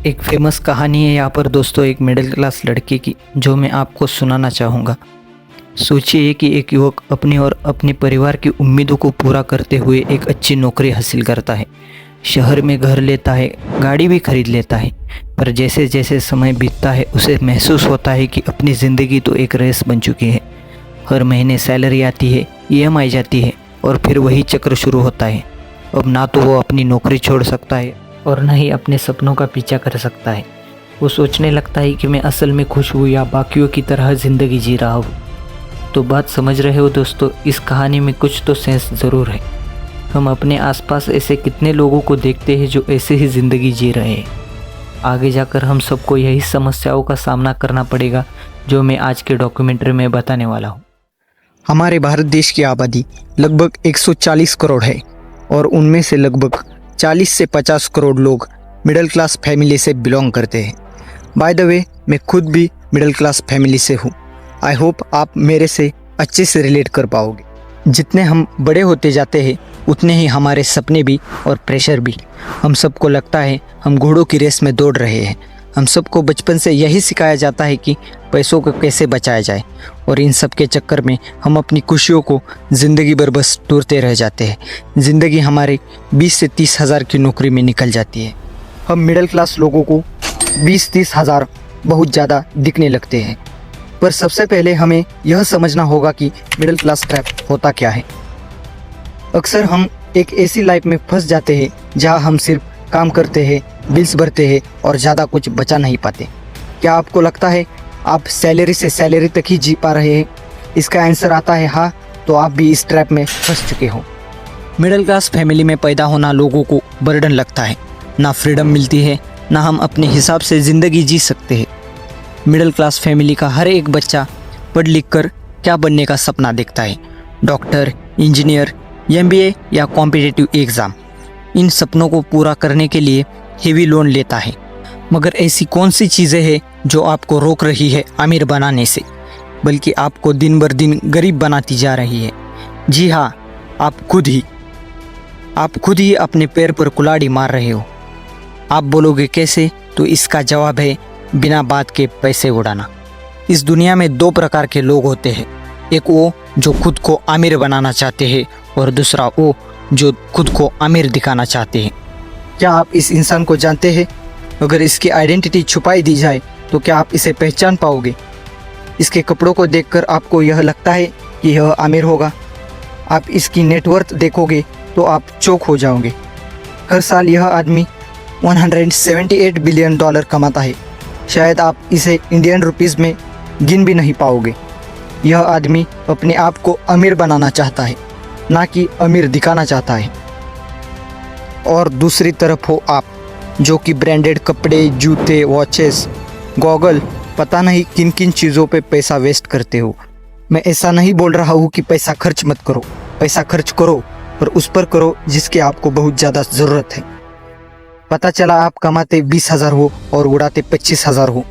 एक फेमस कहानी है यहाँ पर दोस्तों, एक मिडिल क्लास लड़के की, जो मैं आपको सुनाना चाहूँगा। सोचिए कि एक युवक अपनी और अपने परिवार की उम्मीदों को पूरा करते हुए एक अच्छी नौकरी हासिल करता है। शहर में घर लेता है, गाड़ी भी खरीद लेता है। पर जैसे जैसे समय बीतता है उसे महसूस होता है कि अपनी ज़िंदगी तो एक रेस बन चुकी है। हर महीने सैलरी आती है, EMI जाती है और फिर वही चक्र शुरू होता है। अब ना तो वो अपनी नौकरी छोड़ सकता है और न ही अपने सपनों का पीछा कर सकता है। वो सोचने लगता है कि मैं असल में खुश हूँ या बाकियों की तरह ज़िंदगी जी रहा हूँ। तो बात समझ रहे हो दोस्तों, इस कहानी में कुछ तो सेंस ज़रूर है। हम अपने आसपास ऐसे कितने लोगों को देखते हैं जो ऐसे ही ज़िंदगी जी रहे हैं। आगे जाकर हम सबको यही समस्याओं का सामना करना पड़ेगा, जो मैं आज के डॉक्यूमेंट्री में बताने वाला हूँ। हमारे भारत देश की आबादी लगभग 140 करोड़ है और उनमें से लगभग 40 से 50 करोड़ लोग मिडिल क्लास फैमिली से बिलोंग करते हैं। बाय द वे, मैं खुद भी मिडिल क्लास फैमिली से हूँ। आई होप आप मेरे से अच्छे से रिलेट कर पाओगे। जितने हम बड़े होते जाते हैं उतने ही हमारे सपने भी और प्रेशर भी। हम सबको लगता है हम घोड़ों की रेस में दौड़ रहे हैं। हम सबको बचपन से यही सिखाया जाता है कि पैसों को कैसे बचाया जाए, और इन सब के चक्कर में हम अपनी खुशियों को ज़िंदगी भर बस टूरते रह जाते हैं। ज़िंदगी हमारे 20 से 30 हज़ार की नौकरी में निकल जाती है। हम मिडिल क्लास लोगों को 20-30 हज़ार बहुत ज़्यादा दिखने लगते हैं। पर सबसे पहले हमें यह समझना होगा कि मिडिल क्लास ट्रैप होता क्या है। अक्सर हम एक ऐसी लाइफ में फंस जाते हैं जहां हम सिर्फ काम करते हैं, बिल्स भरते हैं और ज़्यादा कुछ बचा नहीं पाते। क्या आपको लगता है आप सैलरी से सैलरी तक ही जी पा रहे हैं? इसका आंसर आता है हाँ, तो आप भी इस ट्रैप में फंस चुके हो। मिडिल क्लास फैमिली में पैदा होना लोगों को बर्डन लगता है। ना फ्रीडम मिलती है, ना हम अपने हिसाब से ज़िंदगी जी सकते हैं। मिडिल क्लास फैमिली का हर एक बच्चा पढ़ लिख कर क्या बनने का सपना देखता है। डॉक्टर, इंजीनियर, MBA या कॉम्पिटिटिव एग्ज़ाम। इन सपनों को पूरा करने के लिए हेवी लोन लेता है। मगर ऐसी कौन सी चीज़ें हैं जो आपको रोक रही है अमीर बनाने से, बल्कि आपको दिन बर दिन गरीब बनाती जा रही है? जी हाँ, आप खुद ही अपने पैर पर कुल्हाड़ी मार रहे हो। आप बोलोगे कैसे? तो इसका जवाब है बिना बात के पैसे उड़ाना। इस दुनिया में 2 प्रकार के लोग होते हैं। एक वो जो खुद को अमीर बनाना चाहते हैं और दूसरा वो जो खुद को अमीर दिखाना चाहते हैं। क्या आप इस इंसान को जानते हैं? अगर इसकी आइडेंटिटी छुपाई दी जाए तो क्या आप इसे पहचान पाओगे? इसके कपड़ों को देखकर आपको यह लगता है कि यह अमीर होगा। आप इसकी नेटवर्थ देखोगे तो आप चौंक हो जाओगे। हर साल यह आदमी $178 बिलियन कमाता है। शायद आप इसे इंडियन रुपीज़ में गिन भी नहीं पाओगे। यह आदमी अपने आप को अमीर बनाना चाहता है, ना कि अमीर दिखाना चाहता है। और दूसरी तरफ हो आप, जो कि ब्रांडेड कपड़े, जूते, वॉचेस, गॉगल, पता नहीं किन किन चीज़ों पे पैसा वेस्ट करते हो। मैं ऐसा नहीं बोल रहा हूँ कि पैसा खर्च मत करो। पैसा खर्च करो, पर उस पर करो जिसकी आपको बहुत ज़्यादा ज़रूरत है। पता चला आप कमाते 20,000 हो और उड़ाते 25,000 हो।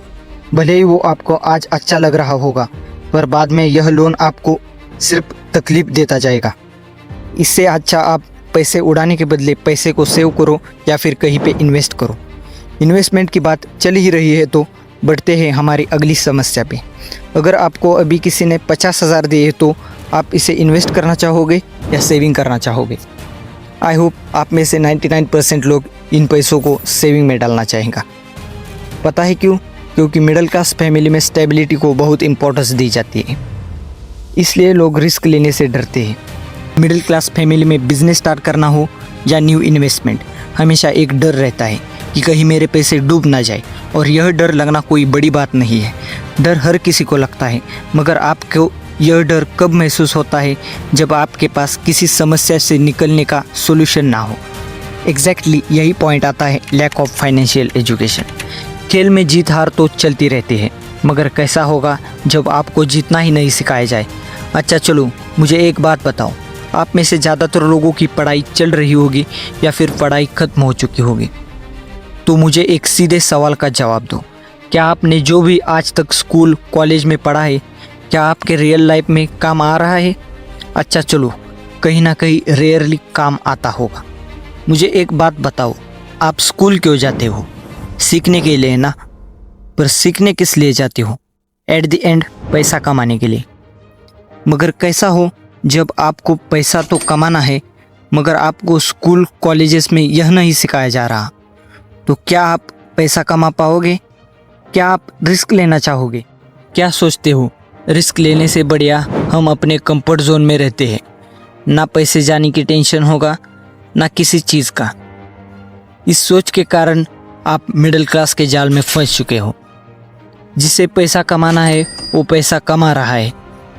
भले ही वो आपको आज अच्छा लग रहा होगा, पर बाद में यह लोन आपको सिर्फ तकलीफ देता जाएगा। इससे अच्छा आप पैसे उड़ाने के बदले पैसे को सेव करो या फिर कहीं पे इन्वेस्ट करो। इन्वेस्टमेंट की बात चल ही रही है तो बढ़ते हैं हमारी अगली समस्या पे। अगर आपको अभी किसी ने 50,000 दिए तो आप इसे इन्वेस्ट करना चाहोगे या सेविंग करना चाहोगे? आई होप आप में से 99% लोग इन पैसों को सेविंग में डालना चाहेंगे। पता है क्यों? क्योंकि मिडिल क्लास फैमिली में स्टेबिलिटी को बहुत इंपॉर्टेंस दी जाती है, इसलिए लोग रिस्क लेने से डरते हैं। मिडिल क्लास फैमिली में बिजनेस स्टार्ट करना हो या न्यू इन्वेस्टमेंट, हमेशा एक डर रहता है कि कहीं मेरे पैसे डूब ना जाए। और यह डर लगना कोई बड़ी बात नहीं है। डर हर किसी को लगता है, मगर आपको यह डर कब महसूस होता है? जब आपके पास किसी समस्या से निकलने का सोल्यूशन ना हो। एग्जैक्टली यही पॉइंट आता है लैक ऑफ फाइनेंशियल एजुकेशन। खेल में जीत हार तो चलती रहती है, मगर कैसा होगा जब आपको जीतना ही नहीं सिखाया जाए? अच्छा चलो, मुझे एक बात बताओ, आप में से ज़्यादातर लोगों की पढ़ाई चल रही होगी या फिर पढ़ाई ख़त्म हो चुकी होगी। तो मुझे एक सीधे सवाल का जवाब दो। क्या आपने जो भी आज तक स्कूल कॉलेज में पढ़ा है, क्या आपके रियल लाइफ में काम आ रहा है? अच्छा चलो, कहीं ना कहीं रेयरली काम आता होगा। मुझे एक बात बताओ, आप स्कूल क्यों जाते हो? सीखने के लिए ना, पर सीखने किस लिए जाते हो? एट द एंड पैसा कमाने के लिए। मगर कैसा हो जब आपको पैसा तो कमाना है मगर आपको स्कूल कॉलेजेस में यह नहीं सिखाया जा रहा, तो क्या आप पैसा कमा पाओगे? क्या आप रिस्क लेना चाहोगे? क्या सोचते हो रिस्क लेने से बढ़िया हम अपने कंफर्ट जोन में रहते हैं, ना पैसे जाने की टेंशन होगा ना किसी चीज़ का। इस सोच के कारण आप मिडिल क्लास के जाल में फंस चुके हो। जिसे पैसा कमाना है वो पैसा कमा रहा है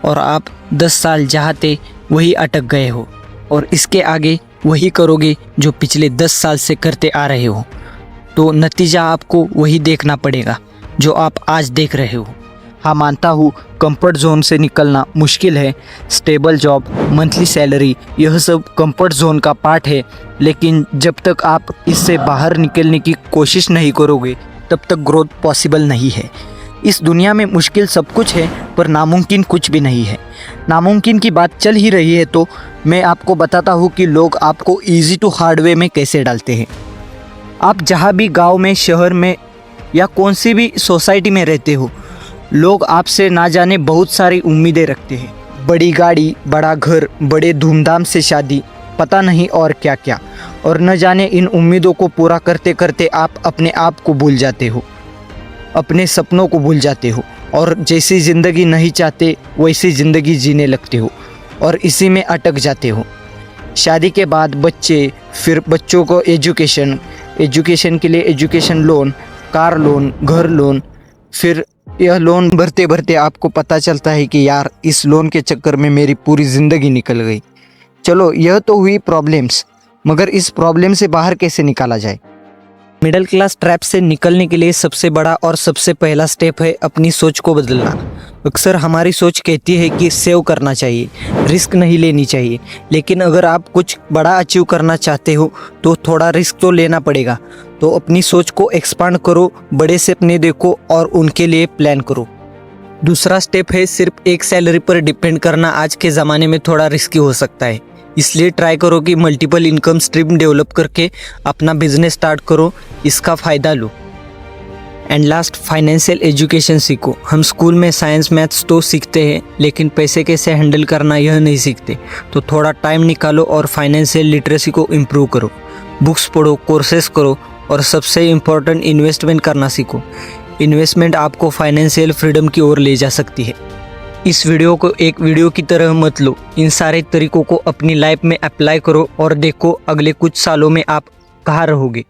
और आप 10 साल जहाँ थे वही अटक गए हो और इसके आगे वही करोगे जो पिछले 10 साल से करते आ रहे हो, तो नतीजा आपको वही देखना पड़ेगा जो आप आज देख रहे हो। हाँ, मानता हूँ कंफर्ट जोन से निकलना मुश्किल है, स्टेबल जॉब, मंथली सैलरी, यह सब कंफर्ट जोन का पार्ट है, लेकिन जब तक आप इससे बाहर निकलने की कोशिश नहीं करोगे तब तक ग्रोथ पॉसिबल नहीं है। इस दुनिया में मुश्किल सब कुछ है पर नामुमकिन कुछ भी नहीं है। नामुमकिन की बात चल ही रही है तो मैं आपको बताता हूँ कि लोग आपको ईजी टू हार्ड वे में कैसे डालते हैं। आप जहाँ भी गांव में, शहर में या कौन सी भी सोसाइटी में रहते हो, लोग आपसे ना जाने बहुत सारी उम्मीदें रखते हैं। बड़ी गाड़ी, बड़ा घर, बड़े धूमधाम से शादी, पता नहीं और क्या क्या, और न जाने इन उम्मीदों को पूरा करते करते आप अपने आप को भूल जाते हो, अपने सपनों को भूल जाते हो और जैसी ज़िंदगी नहीं चाहते वैसी ज़िंदगी जीने लगते हो और इसी में अटक जाते हो। शादी के बाद बच्चे, फिर बच्चों को एजुकेशन के लिए एजुकेशन लोन, कार लोन, घर लोन, फिर यह लोन भरते भरते आपको पता चलता है कि यार इस लोन के चक्कर में मेरी पूरी ज़िंदगी निकल गई। चलो, यह तो हुई प्रॉब्लम्स, मगर इस प्रॉब्लम से बाहर कैसे निकाला जाए? मिडिल क्लास ट्रैप से निकलने के लिए सबसे बड़ा और सबसे पहला स्टेप है अपनी सोच को बदलना। अक्सर हमारी सोच कहती है कि सेव करना चाहिए, रिस्क नहीं लेनी चाहिए, लेकिन अगर आप कुछ बड़ा अचीव करना चाहते हो तो थोड़ा रिस्क तो लेना पड़ेगा। तो अपनी सोच को एक्सपांड करो, बड़े सपने देखो और उनके लिए प्लान करो। दूसरा स्टेप है सिर्फ एक सैलरी पर डिपेंड करना आज के ज़माने में थोड़ा रिस्की हो सकता है, इसलिए ट्राई करो कि मल्टीपल इनकम स्ट्रीम डेवलप करके अपना बिजनेस स्टार्ट करो, इसका फ़ायदा लो। एंड लास्ट, फाइनेंशियल एजुकेशन सीखो। हम स्कूल में साइंस मैथ्स तो सीखते हैं लेकिन पैसे कैसे हैंडल करना यह नहीं सीखते, तो थोड़ा टाइम निकालो और फाइनेंशियल लिटरेसी को इम्प्रूव करो। बुक्स पढ़ो, कोर्सेस करो और सबसे इम्पोर्टेंट इन्वेस्टमेंट करना सीखो। इन्वेस्टमेंट आपको फाइनेंशियल फ्रीडम की ओर ले जा सकती है। इस वीडियो को एक वीडियो की तरह मत लो, इन सारे तरीकों को अपनी लाइफ में अप्लाई करो और देखो अगले कुछ सालों में आप कहाँ रहोगे।